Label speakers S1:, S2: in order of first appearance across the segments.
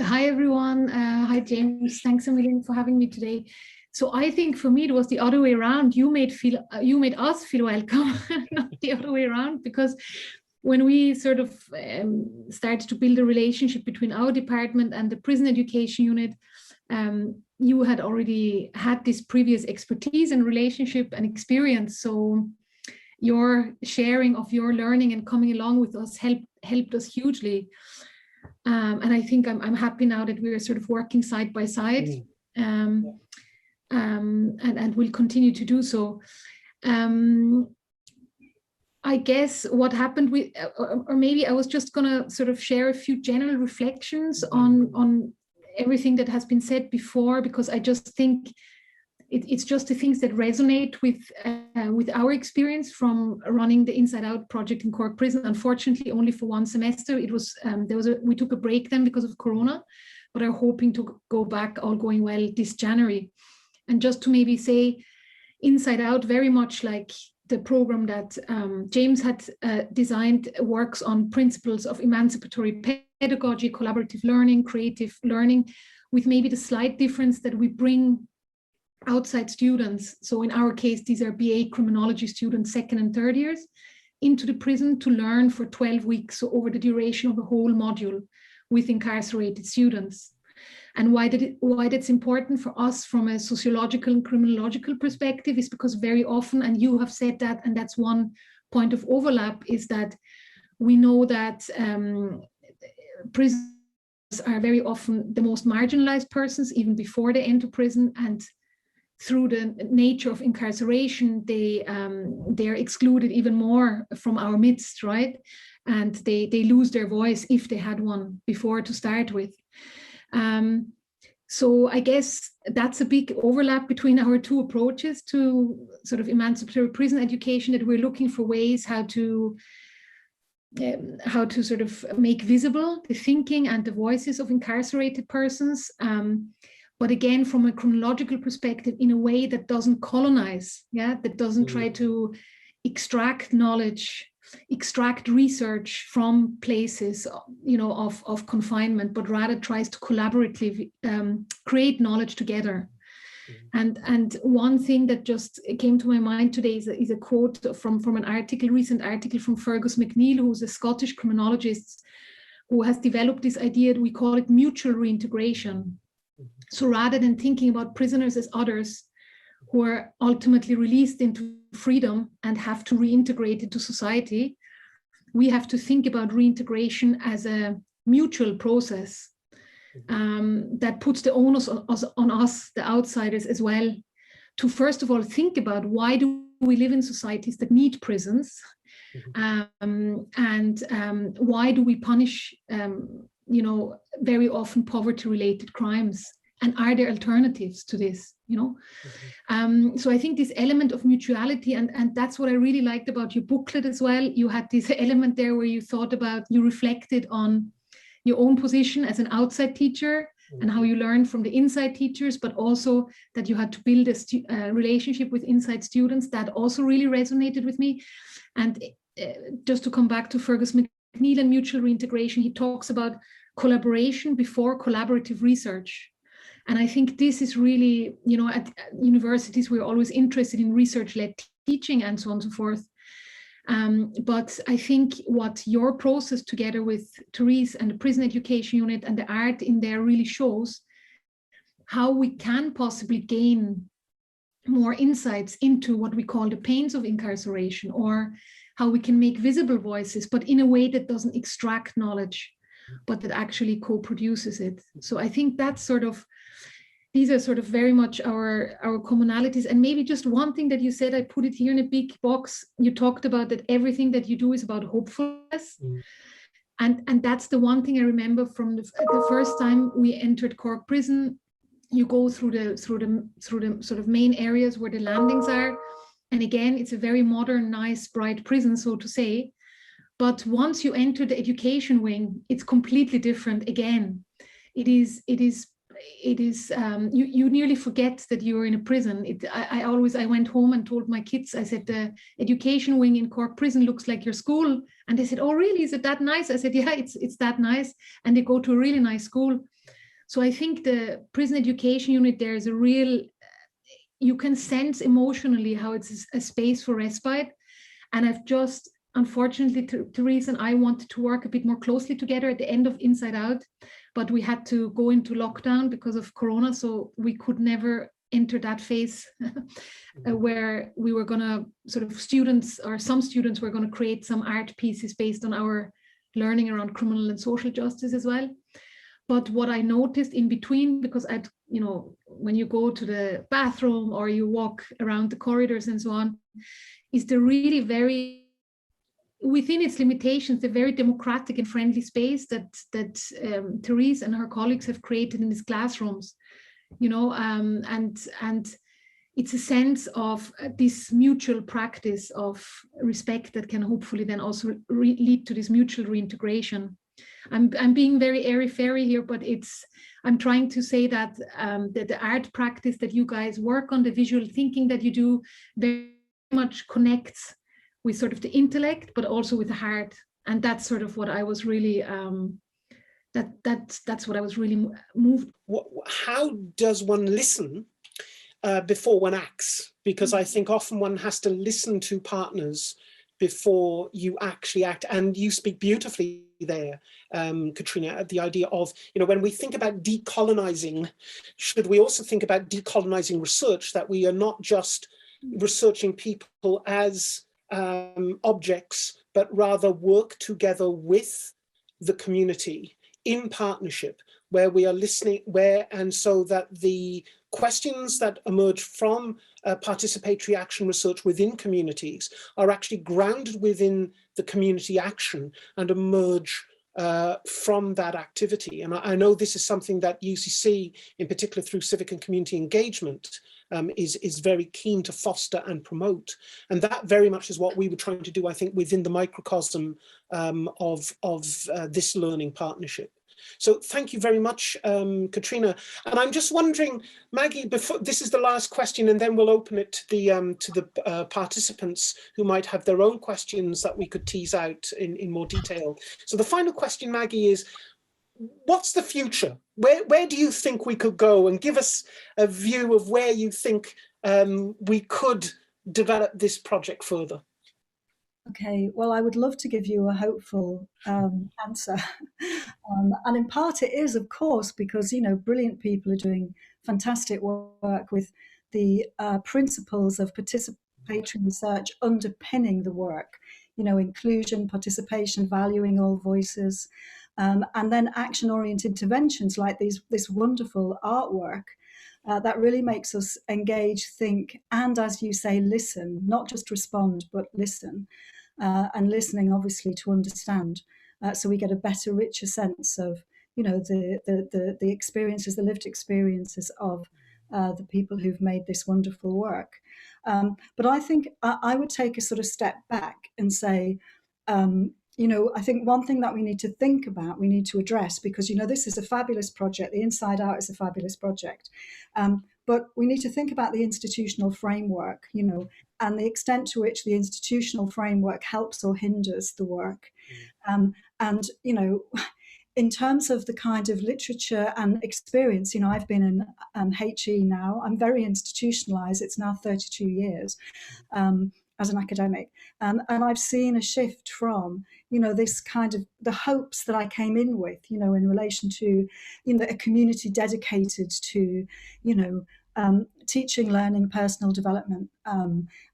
S1: Hi, everyone. Hi, James. Thanks a million for having me today. So I think for me, it was the other way around. You made us feel welcome, not the other way around, because when we sort of started to build a relationship between our department and the prison education unit, you had already had this previous expertise and relationship and experience. So your sharing of your learning and coming along with us helped us hugely. And I think I'm happy now that we're sort of working side by side, and we'll continue to do so. I guess what happened with, or maybe I was just gonna sort of share a few general reflections on everything that has been said before, because I just think it's just the things that resonate with our experience from running the Inside Out project in Cork Prison. Unfortunately, only for one semester. It was we took a break then because of Corona, but are hoping to go back, all going well, this January. And just to maybe say, Inside Out, very much like the program that James had designed, works on principles of emancipatory pedagogy, collaborative learning, creative learning, with maybe the slight difference that we bring outside students. So in our case, these are BA criminology students, 2nd and 3rd years, into the prison to learn for 12 weeks, so over the duration of the whole module with incarcerated students. And why that's important for us from a sociological and criminological perspective is because very often, and you have said that, and that's one point of overlap, is that we know that prisoners are very often the most marginalized persons even before they enter prison, and through the nature of incarceration, they're excluded even more from our midst, right? And they lose their voice if they had one before to start with. So I guess that's a big overlap between our two approaches to sort of emancipatory prison education, that we're looking for ways how to sort of make visible the thinking and the voices of incarcerated persons. But again, from a chronological perspective, in a way that doesn't colonize, that doesn't try to extract knowledge, extract research from places, of confinement, but rather tries to collaboratively create knowledge together. And one thing that just came to my mind today is a quote from an recent article from Fergus McNeill, who's a Scottish criminologist who has developed this idea that we call it mutual reintegration. So rather than thinking about prisoners as others who are ultimately released into freedom and have to reintegrate into society, we have to think about reintegration as a mutual process that puts the onus on us, the outsiders, as well, to first of all think about why do we live in societies that need prisons, and why do we punish very often poverty-related crimes, and are there alternatives to this? So I think this element of mutuality, and that's what I really liked about your booklet as well. You had this element there where you reflected on your own position as an outside teacher and how you learned from the inside teachers, but also that you had to build a relationship with inside students. That also really resonated with me. And just to come back to Fergus McNeill and mutual reintegration, he talks about collaboration before collaborative research. And I think this is really, at universities, we're always interested in research-led teaching and so on and so forth. But I think what your process together with Therese and the prison education unit and the art in there really shows how we can possibly gain more insights into what we call the pains of incarceration, or how we can make visible voices, but in a way that doesn't extract knowledge, but that actually co-produces it. So I think that's these are sort of very much our commonalities. And maybe just one thing that you said, I put it here in a big box. You talked about that everything that you do is about hopefulness. And that's the one thing I remember from the first time we entered Cork Prison. You go through the sort of main areas where the landings are. And again, it's a very modern, nice, bright prison, so to say. But once you enter the education wing, it's completely different again. It is it is, you nearly forget that you're in a prison. I went home and told my kids, I said, the education wing in Cork Prison looks like your school. And they said, oh, really? Is it that nice? I said, yeah, it's that nice. And they go to a really nice school. So I think the prison education unit, there is a real, you can sense emotionally how it's a space for respite. And I've just, unfortunately, Therese and I wanted to work a bit more closely together at the end of Inside Out, but we had to go into lockdown because of Corona, so we could never enter that phase where we were going to sort of some students were going to create some art pieces based on our learning around criminal and social justice as well. But what I noticed in between, because when you go to the bathroom or you walk around the corridors and so on, is the really very, within its limitations, the very democratic and friendly space that Therese and her colleagues have created in these classrooms, and it's a sense of this mutual practice of respect that can hopefully then also lead to this mutual reintegration. I'm being very airy-fairy here, but I'm trying to say that the art practice that you guys work on, the visual thinking that you do, very much connects with sort of the intellect, but also with the heart. And that's sort of what I was really, that's what I was really moved.
S2: How does one listen before one acts? Because I think often one has to listen to partners before you actually act. And you speak beautifully there, Katharina, the idea of, when we think about decolonizing, should we also think about decolonizing research, that we are not just researching people as objects, but rather work together with the community in partnership, where we are listening, and so that the questions that emerge from participatory action research within communities are actually grounded within the community action and emerge from that activity. And I know this is something that UCC, in particular through civic and community engagement, is very keen to foster and promote. And that very much is what we were trying to do, I think, within the microcosm of this learning partnership. So thank you very much, Katharina. And I'm just wondering, Maggie, before this is the last question, and then we'll open it to the participants who might have their own questions that we could tease out in more detail. So the final question, Maggie, is, what's the future? Where do you think we could go? And give us a view of where you think we could develop this project further.
S3: Okay, well, I would love to give you a hopeful answer. And in part it is, of course, because, brilliant people are doing fantastic work with the principles of participatory research underpinning the work, inclusion, participation, valuing all voices, and then action-oriented interventions like this wonderful artwork that really makes us engage, think, and, as you say, listen, not just respond, but listen. And listening, obviously, to understand, so we get a better, richer sense of, the experiences, the lived experiences of the people who've made this wonderful work. But I think I would take a sort of step back and say, I think one thing that we need to think about, we need to address, because, this is a fabulous project. The Inside Out is a fabulous project. But we need to think about the institutional framework, and the extent to which the institutional framework helps or hinders the work. And, in terms of the kind of literature and experience, I've been in HE now. I'm very institutionalized. It's now 32 years as an academic. And I've seen a shift from, this kind of the hopes that I came in with, in relation to, a community dedicated to, teaching, learning, personal development,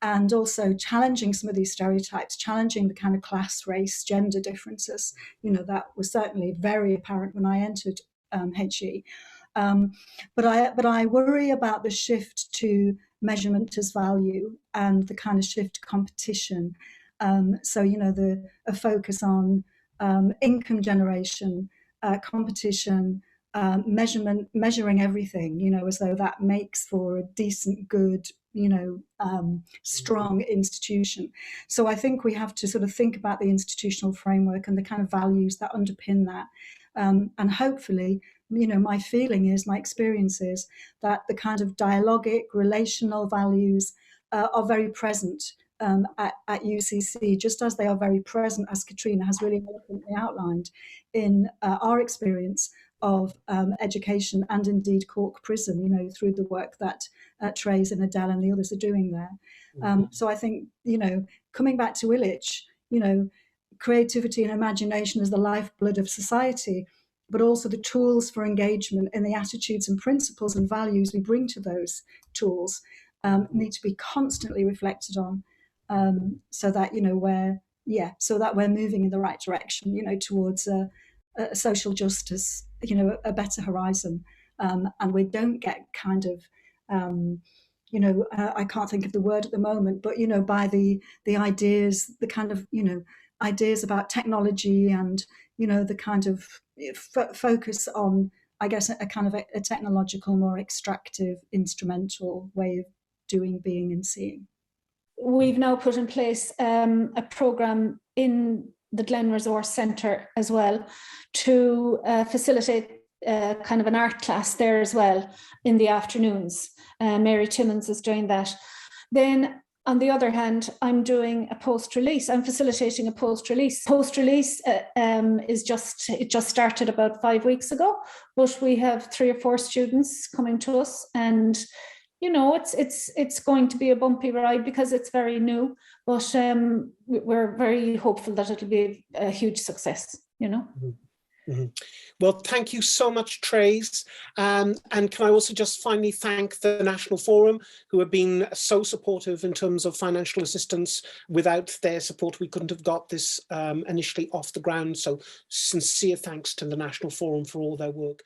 S3: and also challenging some of these stereotypes, challenging the kind of class, race, gender differences, that was certainly very apparent when I entered HE. But I worry about the shift to measurement as value and the kind of shift to competition. So, a focus on income generation, competition, measuring everything, as though that makes for a decent, good, strong institution. So I think we have to sort of think about the institutional framework and the kind of values that underpin that. And hopefully, my feeling is, my experience is that the kind of dialogic, relational values are very present at UCC, just as they are very present, as Katharina has really eloquently outlined, in our experience of education and indeed Cork Prison, through the work that Therese and Adele and the others are doing there. So I think, coming back to Illich, creativity and imagination is the lifeblood of society, but also the tools for engagement and the attitudes and principles and values we bring to those tools need to be constantly reflected on, so that we're moving in the right direction, towards a social justice, a better horizon, and we don't get kind of I can't think of the word at the moment, but by the ideas, the kind of ideas about technology and the kind of focus on, I guess, a kind of a technological, more extractive, instrumental way of doing, being and seeing.
S1: We've now put in place a programme in the Glen Resource Centre as well to facilitate kind of an art class there as well in the afternoons. Mary Timmins is doing that. Then on the other hand, I'm doing a post-release. I'm facilitating a post-release. Post-release it just started about 5 weeks ago, but we have 3 or 4 students coming to us, and it's going to be a bumpy ride because it's very new, but we're very hopeful that it'll be a huge success.
S2: Mm-hmm. Mm-hmm. Well, thank you so much, Therese. And can I also just finally thank the National Forum, who have been so supportive in terms of financial assistance. Without their support, we couldn't have got this initially off the ground. So sincere thanks to the National Forum for all their work.